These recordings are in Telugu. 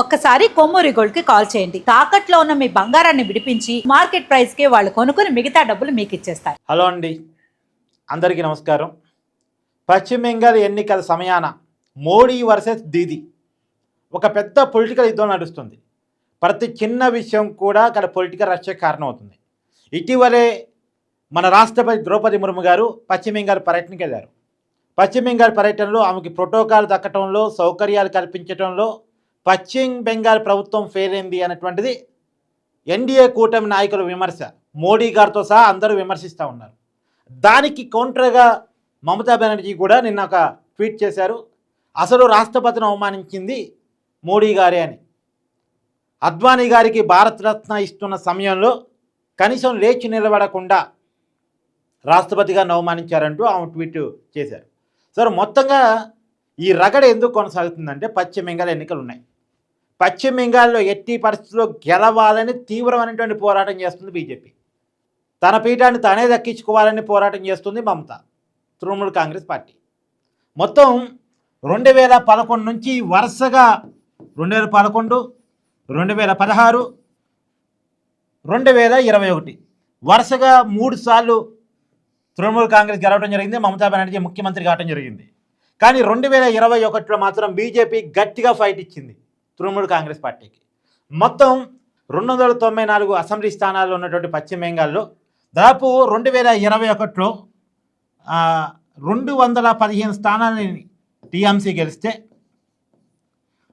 ఒక్కసారి కొమ్మూరి గోల్డ్ కి కాల్ చేయండి. తాకట్లో ఉన్న మీ బంగారాన్ని విడిపించి మార్కెట్ ప్రైస్ కి వాళ్ళు కొనుక్కుని మిగతా డబ్బులు మీకు ఇచ్చేస్తారు. హలో అండి, అందరికీ నమస్కారం. పశ్చిమ బెంగాల్ ఎన్నికల సమయాన మోడీ వర్సెస్ దీదీ ఒక పెద్ద పొలిటికల్ యుద్ధం నడుస్తుంది. ప్రతి చిన్న విషయం కూడా అక్కడ పొలిటికల్ రచ్చ కారణం అవుతుంది. ఇటీవలే మన రాష్ట్రపతి ద్రౌపది ముర్ము గారు పశ్చిమ బెంగాల్ పర్యటనకి వెళ్ళారు. పశ్చిమ బెంగాల్ పర్యటనలో ఆమెకి ప్రోటోకాల్ దక్కటంలో, సౌకర్యాలు కల్పించడంలో పశ్చిమ బెంగాల్ ప్రభుత్వం ఫెయిల్ అయింది అనేటువంటిది ఎన్డీఏ కూటమి నాయకుల విమర్శ. మోడీ గారితో సహా అందరూ విమర్శిస్తూ ఉన్నారు. దానికి కౌంటర్గా మమతా బెనర్జీ కూడా నిన్న ఒక ట్వీట్ చేశారు. అసలు రాష్ట్రపతిని అవమానించింది మోడీ గారే అని. అద్వానీ గారికి భారతరత్న ఇస్తున్న సమయంలో కనీసం లేచి నిలబడకుండా రాష్ట్రపతిగా అవమానించారంటూ ఆమె ట్వీట్ చేశారు. సరే, మొత్తంగా ఈ రగడ ఎందుకు కొనసాగుతుందంటే పశ్చిమ బెంగాల్ ఎన్నికలు ఉన్నాయి. పశ్చిమ బెంగాల్లో ఎట్టి పరిస్థితుల్లో గెలవాలని తీవ్రమైనటువంటి పోరాటం చేస్తుంది బీజేపీ. తన పీఠాన్ని తానే దక్కించుకోవాలని పోరాటం చేస్తుంది మమతా, తృణమూల్ కాంగ్రెస్ పార్టీ. మొత్తం 2011 నుంచి వరుసగా 2011, 2016, 2021 వరుసగా 3 సార్లు తృణమూల్ కాంగ్రెస్ గెలవడం జరిగింది. మమతా బెనర్జీ ముఖ్యమంత్రి కావడం జరిగింది. కానీ 2021లో మాత్రం బీజేపీ గట్టిగా ఫైట్ ఇచ్చింది తృణమూల్ కాంగ్రెస్ పార్టీకి. మొత్తం 294 అసెంబ్లీ స్థానాలు ఉన్నటువంటి పశ్చిమ బెంగాల్లో దాదాపు 2021లో 215 స్థానాలని టీఎంసీ గెలిస్తే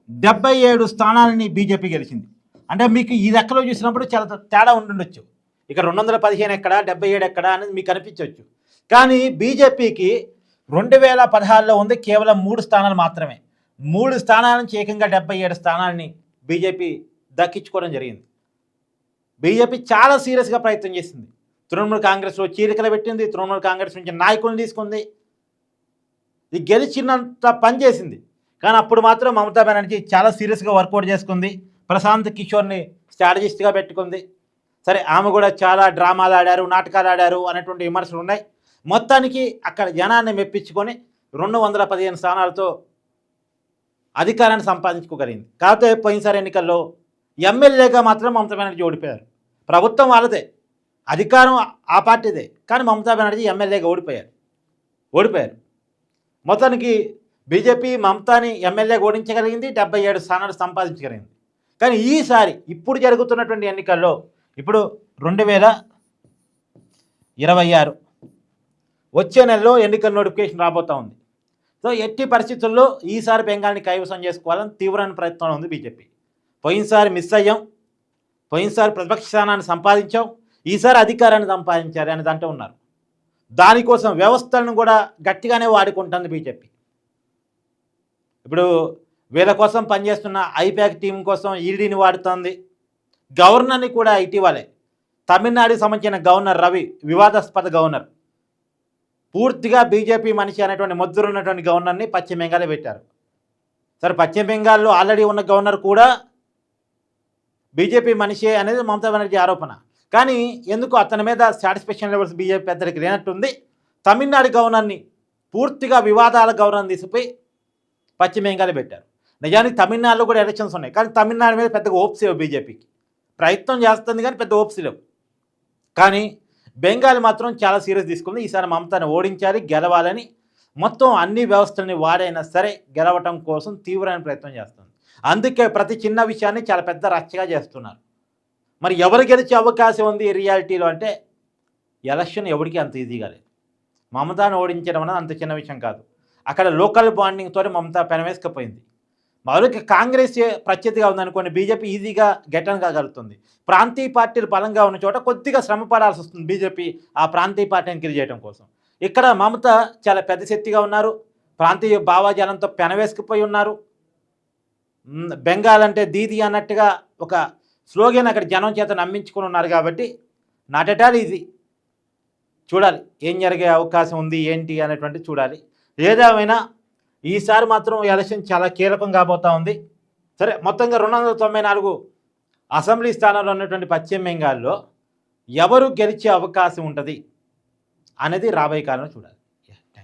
77 స్థానాలని బీజేపీ గెలిచింది. అంటే మీకు ఈ లెక్కలో చూసినప్పుడు చాలా తేడా ఉండుండొచ్చు. ఇక 215 ఎక్కడ, 77 ఎక్కడ అనేది మీకు అనిపించవచ్చు. కానీ బీజేపీకి 2016లో ఉంది కేవలం 3 స్థానాలు మాత్రమే. 3 స్థానాల నుంచి ఏకంగా 77 స్థానాలని బీజేపీ దక్కించుకోవడం జరిగింది. బీజేపీ చాలా సీరియస్గా ప్రయత్నం చేసింది. తృణమూల్ కాంగ్రెస్లో చీలికలు పెట్టింది, తృణమూల్ కాంగ్రెస్ నుంచి నాయకులను తీసుకుంది, ఇది గెలిచినంత పని చేసింది. కానీ అప్పుడు మాత్రం మమతా బెనర్జీ చాలా సీరియస్గా వర్కౌట్ చేసుకుంది. ప్రశాంత్ కిషోర్ని స్ట్రాటజిస్ట్గా పెట్టుకుంది. సరే, ఆమె కూడా చాలా డ్రామాలు ఆడారు, నాటకాలు ఆడారు అనేటువంటి విమర్శలు ఉన్నాయి. మొత్తానికి అక్కడ జనాన్ని మెప్పించుకొని 215 స్థానాలతో అధికారాన్ని సంపాదించుకోగలిగింది. కాకపోతే పోయినసారి ఎన్నికల్లో ఎమ్మెల్యేగా మాత్రం మమతా బెనర్జీ ఓడిపోయారు. ప్రభుత్వం వాళ్ళదే, అధికారం ఆ పార్టీదే, కానీ మమతా బెనర్జీ ఎమ్మెల్యేగా ఓడిపోయారు. మొత్తానికి బీజేపీ మమతాని ఎమ్మెల్యేగా ఓడించగలిగింది, 77 స్థానాలు సంపాదించగలిగింది. కానీ ఈసారి ఇప్పుడు జరుగుతున్నటువంటి ఎన్నికల్లో ఇప్పుడు 2026 వచ్చే నెలలో ఎన్నికల నోటిఫికేషన్ రాబోతూ ఉంది. సో ఎట్టి పరిస్థితుల్లో ఈసారి బెంగాల్ని కైవసం చేసుకోవాలని తీవ్రమైన ప్రయత్నంలో ఉంది బీజేపీ. పోయినసారి మిస్ అయ్యాం, పోయినసారి ప్రతిపక్ష స్థానాన్ని సంపాదించాం, ఈసారి అధికారాన్ని సంపాదించాలి అనేది అంటూ ఉన్నారు. దానికోసం వ్యవస్థలను కూడా గట్టిగానే వాడుకుంటుంది బీజేపీ. ఇప్పుడు వీళ్ళ కోసం పనిచేస్తున్న ఐపాక్ టీం కోసం ఈడీని వాడుతుంది. గవర్నర్ని కూడా ఇటీవలే తమిళనాడుకి సంబంధించిన గవర్నర్ రవి, వివాదాస్పద గవర్నర్, పూర్తిగా బీజేపీ మనిషి అనేటువంటి ముద్ర ఉన్నటువంటి గవర్నర్ని పశ్చిమ బెంగాల్లో పెట్టారు. సరే, పశ్చిమ బెంగాల్లో ఆల్రెడీ ఉన్న గవర్నర్ కూడా బీజేపీ మనిషి అనేది మమతా బెనర్జీ ఆరోపణ. కానీ ఎందుకు అతని మీద సాటిస్ఫాక్షన్ లెవెల్స్ బీజేపీ పెద్దలకి లేనట్టుంది. తమిళనాడు గవర్నర్ని పూర్తిగా వివాదాల గవర్నర్ని తీసిపోయి పశ్చిమ బెంగాల్ పెట్టారు. నిజానికి తమిళనాడులో కూడా ఎలక్షన్స్ ఉన్నాయి, కానీ తమిళనాడు మీద పెద్దగా ఓప్స్ లేవు. బీజేపీకి ప్రయత్నం చేస్తుంది కానీ పెద్ద ఓప్స్ లేవు. కానీ బెంగాల్ మాత్రం చాలా సీరియస్ తీసుకుంది. ఈసారి మమతాని ఓడించాలి, గెలవాలని మొత్తం అన్ని వ్యవస్థలని వాడైనా సరే గెలవటం కోసం తీవ్రమైన ప్రయత్నం చేస్తుంది. అందుకే ప్రతి చిన్న విషయాన్ని చాలా పెద్ద రచ్చగా చేస్తున్నారు. మరి ఎవరు గెలిచే అవకాశం ఉంది రియాలిటీలో అంటే ఎలక్షన్ ఎవరికి అంత ఈజీగా లేదు. మమతాను ఓడించడం అనేది అంత చిన్న విషయం కాదు. అక్కడ లోకల్ బాండింగ్తో మమతా పెనవేసుకపోయింది. మరొక కాంగ్రెస్ ప్రత్యర్థిగా ఉందనుకోండి, బీజేపీ ఈజీగా గెటన్ కాగలుగుతుంది. ప్రాంతీయ పార్టీలు బలంగా ఉన్న చోట కొద్దిగా శ్రమ పడాల్సి వస్తుంది బీజేపీ ఆ ప్రాంతీయ పార్టీని కిల్ చేయడం కోసం. ఇక్కడ మమత చాలా పెద్ద శక్తిగా ఉన్నారు, ప్రాంతీయ భావాజాలంతో పెనవేసుకుపోయి ఉన్నారు. బెంగాల్ అంటే దీది అన్నట్టుగా ఒక స్లోగన్ అక్కడ జనం చేత నమ్మించుకుని ఉన్నారు. కాబట్టి నాట్ ఎట్ ఆల్ ఈజీ. చూడాలి ఏం జరిగే అవకాశం ఉంది ఏంటి అనేటువంటి చూడాలి. ఏదేమైనా ఈసారి మాత్రం ఎలక్షన్ చాలా కీలకం కాబోతూ ఉంది. సరే, మొత్తంగా 294 అసెంబ్లీ స్థానాల్లో ఉన్నటువంటి పశ్చిమ బెంగాల్లో ఎవరు గెలిచే అవకాశం ఉంటుంది అనేది రాబోయే కాలంలో చూడాలి.